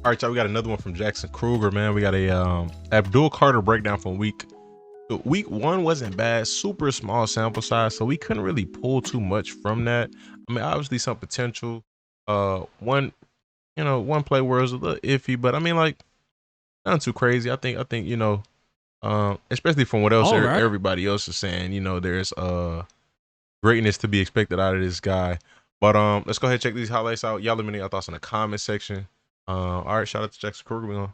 All right, y'all, we got another one from Jackson Kruger, man. We got a Abdul Carter breakdown from week one wasn't bad, super small sample size, so we couldn't really pull too much from that. I mean, obviously some potential. One play where it was a little iffy, but I mean, like, nothing too crazy. I think especially from what else All right. everybody else is saying, there's greatness to be expected out of this guy. But let's go ahead and check these highlights out. Y'all let me know your thoughts in the comment section. All right, shout out to Jackson Kruger.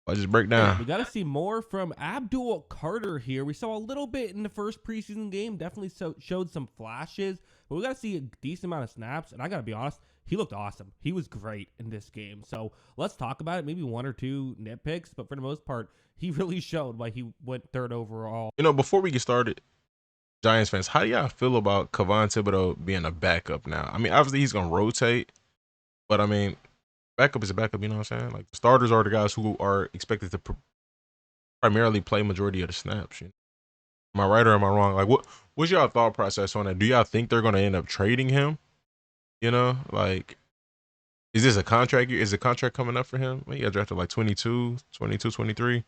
I just break down. We got to see more from Abdul Carter here. We saw a little bit in the first preseason game, definitely showed some flashes, but we got to see a decent amount of snaps. And I got to be honest, he looked awesome. He was great in this game. So let's talk about it. Maybe one or two nitpicks, but for the most part, he really showed why he went third overall. Before we get started, Giants fans, how do y'all feel about Kayvon Thibodeaux being a backup now? I mean, obviously he's gonna rotate, but I mean, backup is a backup. You know what I'm saying? Like, the starters are the guys who are expected to primarily play majority of the snaps. You know? Am I right or am I wrong? Like, what's y'all thought process on that? Do y'all think they're gonna end up trading him? Like, is this a contract year? Is a contract coming up for him? He got drafted like 22, 23.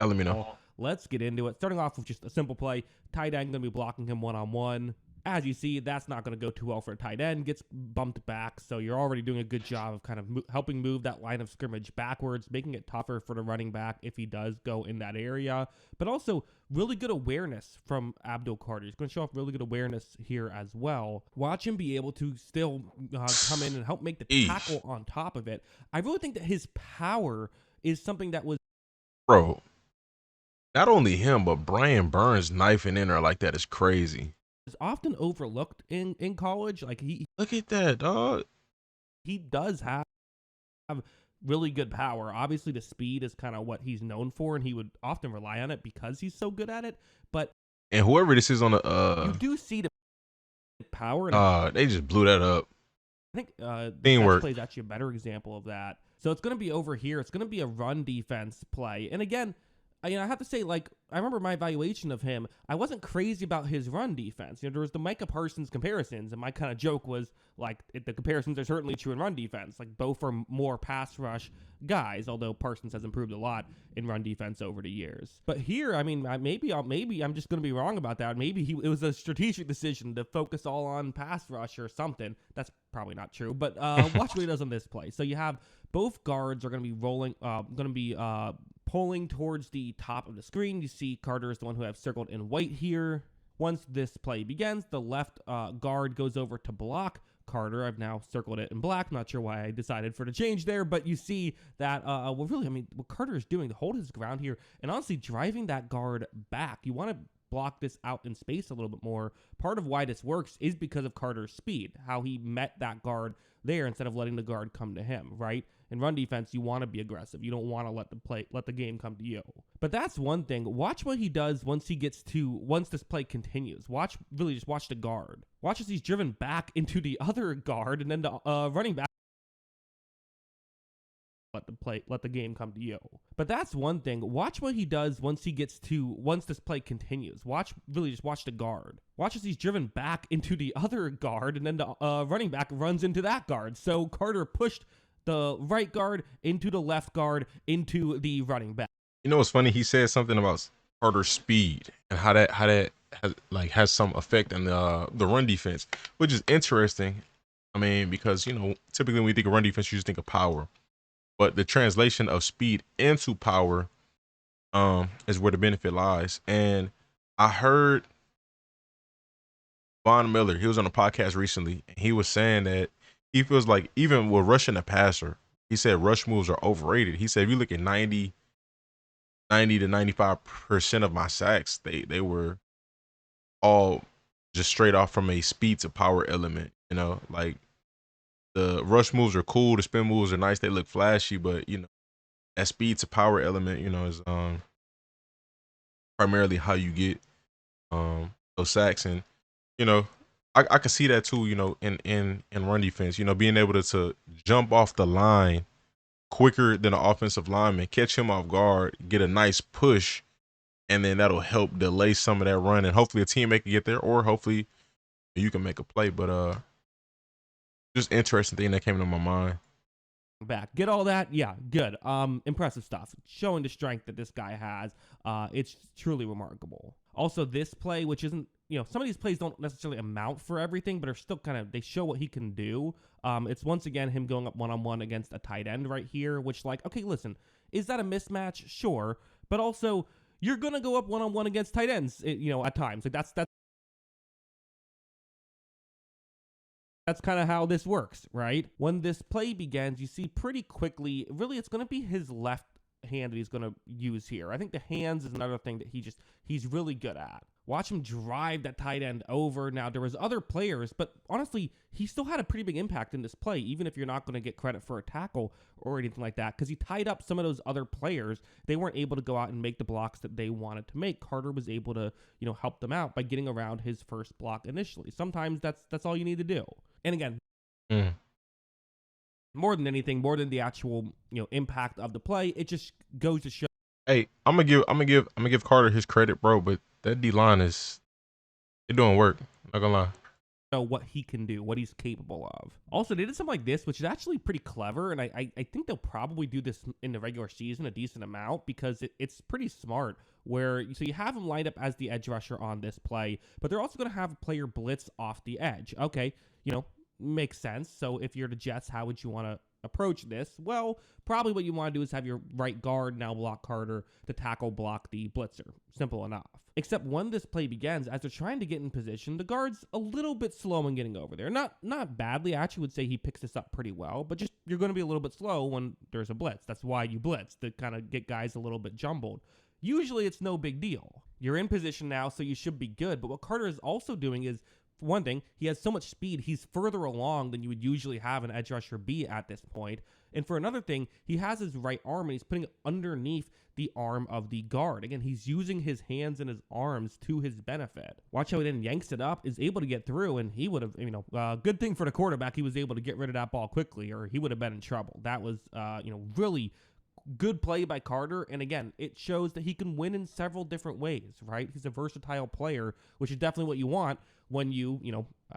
Let me know. Let's get into it. Starting off with just a simple play. Tight end going to be blocking him one-on-one. As you see, that's not going to go too well for a tight end. Gets bumped back, so you're already doing a good job of kind of helping move that line of scrimmage backwards, making it tougher for the running back if he does go in that area. But also, really good awareness from Abdul Carter. He's going to show off really good awareness here as well. Watch him be able to still come in and help make the tackle on top of it. I really think that his power is something that was... Bro, not only him, but Brian Burns knifing in there like that is crazy. Is often overlooked in college. Like, look at that, dog. He does have really good power. Obviously, the speed is kind of what he's known for, and he would often rely on it because he's so good at it. But whoever this is on the you do see the power. And they just blew that up. I think the teamwork play is actually a better example of that. So it's going to be over here. It's going to be a run defense play. And again, I have to say, like, I remember my evaluation of him. I wasn't crazy about his run defense. There was the Micah Parsons comparisons, and my kind of joke was, like, the comparisons are certainly true in run defense. Like, both are more pass rush guys, although Parsons has improved a lot in run defense over the years. But here, I mean, maybe I'm just going to be wrong about that. Maybe it was a strategic decision to focus all on pass rush or something. That's probably not true, but watch what he does on this play. So you have both guards are going to be pulling towards the top of the screen. You see Carter is the one who I've circled in white here. Once this play begins, the left guard goes over to block Carter. I've now circled it in black. Not sure why I decided for the change there, but you see that, what Carter is doing to hold his ground here and honestly driving that guard back. You want to block this out in space a little bit more. Part of why this works is because of Carter's speed, how he met that guard there instead of letting the guard come to him, right? In run defense, you want to be aggressive. You don't want to let the game come to you. But that's one thing. Watch what he does once this play continues. Watch the guard. Watch as he's driven back into the other guard, and then the running back let the game come to you. But that's one thing. Watch what he does once this play continues. Watch the guard. Watch as he's driven back into the other guard, and then the running back runs into that guard. So Carter pushed the right guard into the left guard into the running back. You know what's funny? He said something about Carter's speed and how that has some effect on the run defense, which is interesting. I mean, because typically when we think of run defense, you just think of power, but the translation of speed into power is where the benefit lies. And I heard Von Miller, he was on a podcast recently, and he was saying that he feels like even with rushing a passer, he said rush moves are overrated. He said if you look at 90 to 95% of my sacks, they were all just straight off from a speed to power element. Like, the rush moves are cool, the spin moves are nice, they look flashy, but that speed to power element, is primarily how you get those sacks. And I can see that too, in run defense, being able to jump off the line quicker than an offensive lineman, catch him off guard, get a nice push, and then that'll help delay some of that run, and hopefully a teammate can get there, or hopefully you can make a play. But just interesting thing that came into my mind. back. Get all that? Yeah, good. Impressive stuff. Showing the strength that this guy has. It's truly remarkable. Also, this play, which isn't, some of these plays don't necessarily amount for everything, but are still they show what he can do. It's once again him going up one-on-one against a tight end right here, which okay, listen, is that a mismatch? Sure. But also, you're going to go up one-on-one against tight ends, at times. That's kind of how this works, right? When this play begins, you see pretty quickly, really, it's going to be his left hand that he's going to use here. I think the hands is another thing that he's really good at. Watch him drive that tight end over. Now, there was other players, but honestly, he still had a pretty big impact in this play, even if you're not going to get credit for a tackle or anything like that, because he tied up some of those other players. They weren't able to go out and make the blocks that they wanted to make. Carter was able to, help them out by getting around his first block initially. Sometimes that's all you need to do. And again, more than anything, more than the actual, impact of the play, it just goes to show. Hey, I'm gonna give Carter his credit, bro. But that D line they're doing work. Not gonna lie. What he can do, what he's capable of. Also, they did something like this, which is actually pretty clever, and I think they'll probably do this in the regular season a decent amount because it's pretty smart. So you have him lined up as the edge rusher on this play, but they're also going to have a player blitz off the edge. Okay, makes sense. So if you're the Jets, how would you want to approach this? Well, probably what you want to do is have your right guard now block Carter to tackle block the blitzer. Simple enough. Except when this play begins, as they're trying to get in position, the guard's a little bit slow in getting over there. Not badly. I actually would say he picks this up pretty well, but just you're going to be a little bit slow when there's a blitz. That's why you blitz, to kind of get guys a little bit jumbled. Usually it's no big deal. You're in position now, so you should be good. But what Carter is also doing is, for one thing, he has so much speed, he's further along than you would usually have an edge rusher be at this point. And for another thing, he has his right arm and he's putting it underneath the arm of the guard. Again, he's using his hands and his arms to his benefit. Watch how he then yanks it up, is able to get through, and he would have, good thing for the quarterback, he was able to get rid of that ball quickly, or he would have been in trouble. That was, really good play by Carter, and again, it shows that he can win in several different ways, right? He's a versatile player, which is definitely what you want when you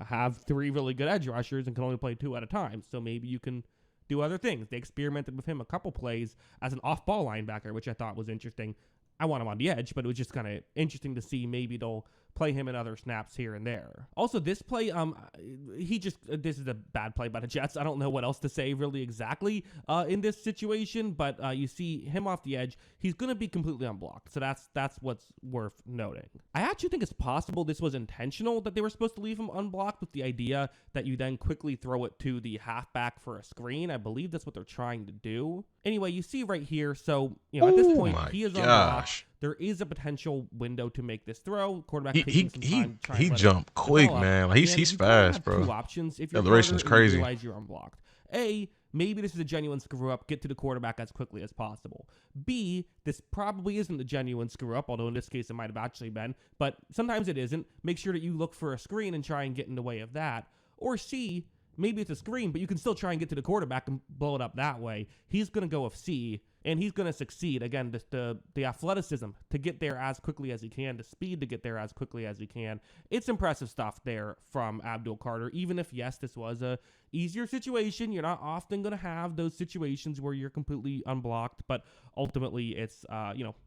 have three really good edge rushers and can only play two at a time. So maybe you can do other things. They experimented with him a couple plays as an off-ball linebacker, which I thought was interesting. I want him on the edge, but it was just kind of interesting to see maybe they'll play him in other snaps here and there. Also, this play, this is a bad play by the Jets. I don't know what else to say really exactly in this situation, but you see him off the edge. He's going to be completely unblocked, so that's what's worth noting. I actually think it's possible this was intentional, that they were supposed to leave him unblocked with the idea that you then quickly throw it to the halfback for a screen. I believe that's what they're trying to do. Anyway, you see right here, so at this point, he is unblocked. There is a potential window to make this throw. Quarterback taking some time to try he jumped quick, man. Like he's fast, bro. Two options. If you're Acceleration's crazy. You realize you're unblocked. A, maybe this is a genuine screw up. Get to the quarterback as quickly as possible. B, this probably isn't a genuine screw up, although in this case it might have actually been. But sometimes it isn't. Make sure that you look for a screen and try and get in the way of that. Or C, maybe it's a screen, but you can still try and get to the quarterback and blow it up that way. He's going to go with C, and he's going to succeed. Again, the athleticism to get there as quickly as he can, the speed to get there as quickly as he can. It's impressive stuff there from Abdul Carter, even if, yes, this was a easier situation. You're not often going to have those situations where you're completely unblocked, but ultimately it's,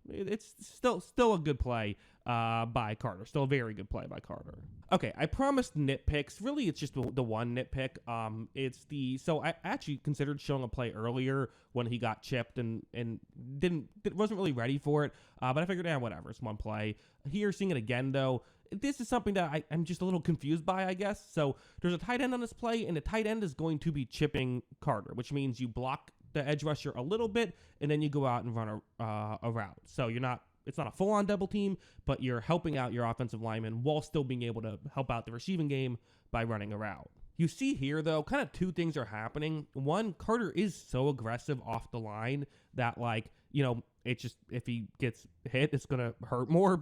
it's still a good play by Carter. Still a very good play by Carter. Okay, I promised nitpicks. Really, it's just the one nitpick. So I actually considered showing a play earlier when he got chipped and wasn't really ready for it. But I figured, whatever, it's one play. Here, seeing it again, though, this is something that I'm just a little confused by, I guess. So there's a tight end on this play, and the tight end is going to be chipping Carter, which means you block the edge rusher a little bit, and then you go out and run a route. So it's not a full-on double team, but you're helping out your offensive lineman while still being able to help out the receiving game by running a route. You see here, though, kind of two things are happening. One, Carter is so aggressive off the line that, it's just, if he gets hit, it's going to hurt more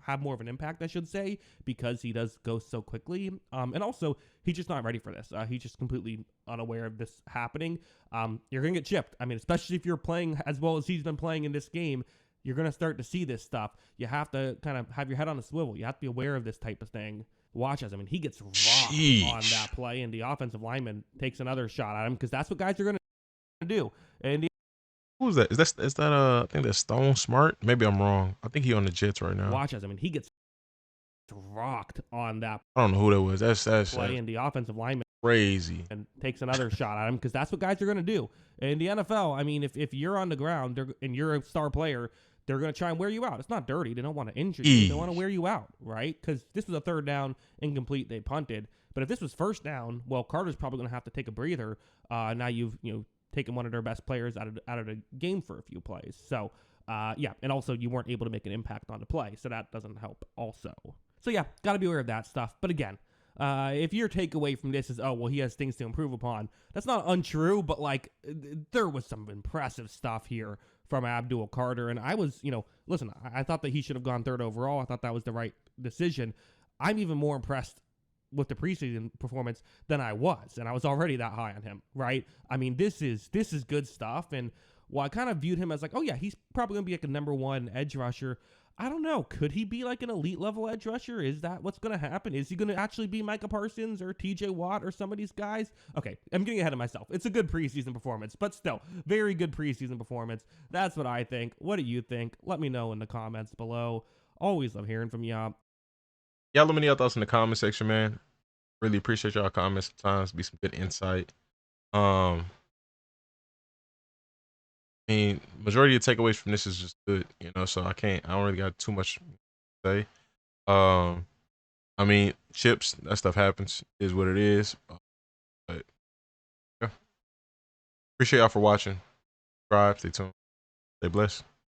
have more of an impact, I should say, because he does go so quickly. And also, he's just not ready for this. He's just completely unaware of this happening. You're going to get chipped. I mean, especially if you're playing as well as he's been playing in this game, you're going to start to see this stuff. You have to kind of have your head on a swivel. You have to be aware of this type of thing. Watch as, he gets rocked on that play, and the offensive lineman takes another shot at him because that's what guys are going to do. And Who is that? Is that I think that's Stone Smart? Maybe I'm wrong. I think he on the Jets right now. watch as I mean he gets rocked on that I don't know who that was. That's play, and the offensive lineman crazy. and takes another shot at him because that's what guys are going to do. In the NFL, I mean, if you're on the ground and you're a star player, they're going to try and wear you out. It's not dirty. They don't want to injure you. They want to wear you out, right? Because this was a third down, incomplete. They punted. But if this was first down, well, Carter's probably going to have to take a breather. Now you've taken one of their best players out of the game for a few plays. So yeah, and also you weren't able to make an impact on the play, so that doesn't help also. So yeah, got to be aware of that stuff. But again, if your takeaway from this is, oh, well, he has things to improve upon, that's not untrue, but like there was some impressive stuff here from Abdul Carter. And I was, listen, I thought that he should have gone third overall. I thought that was the right decision. I'm even more impressed with the preseason performance than I was. And I was already that high on him, right? I mean, this is good stuff. And while I kind of viewed him as like, oh yeah, he's probably going to be like a number one edge rusher, I don't know. Could he be like an elite level edge rusher? Is that what's going to happen? Is he going to actually be Micah Parsons or TJ Watt or some of these guys? Okay, I'm getting ahead of myself. It's a good preseason performance, but still, very good preseason performance. That's what I think. What do you think? Let me know in the comments below. Always love hearing from y'all. Yeah, let me know your thoughts in the comment section, man. Really appreciate y'all comments. Sometimes be some good insight. I mean, majority of takeaways from this is just good, so I don't really got too much to say. I mean, chips, that stuff happens, is what it is. But yeah. Appreciate y'all for watching. Subscribe, stay tuned. Stay blessed.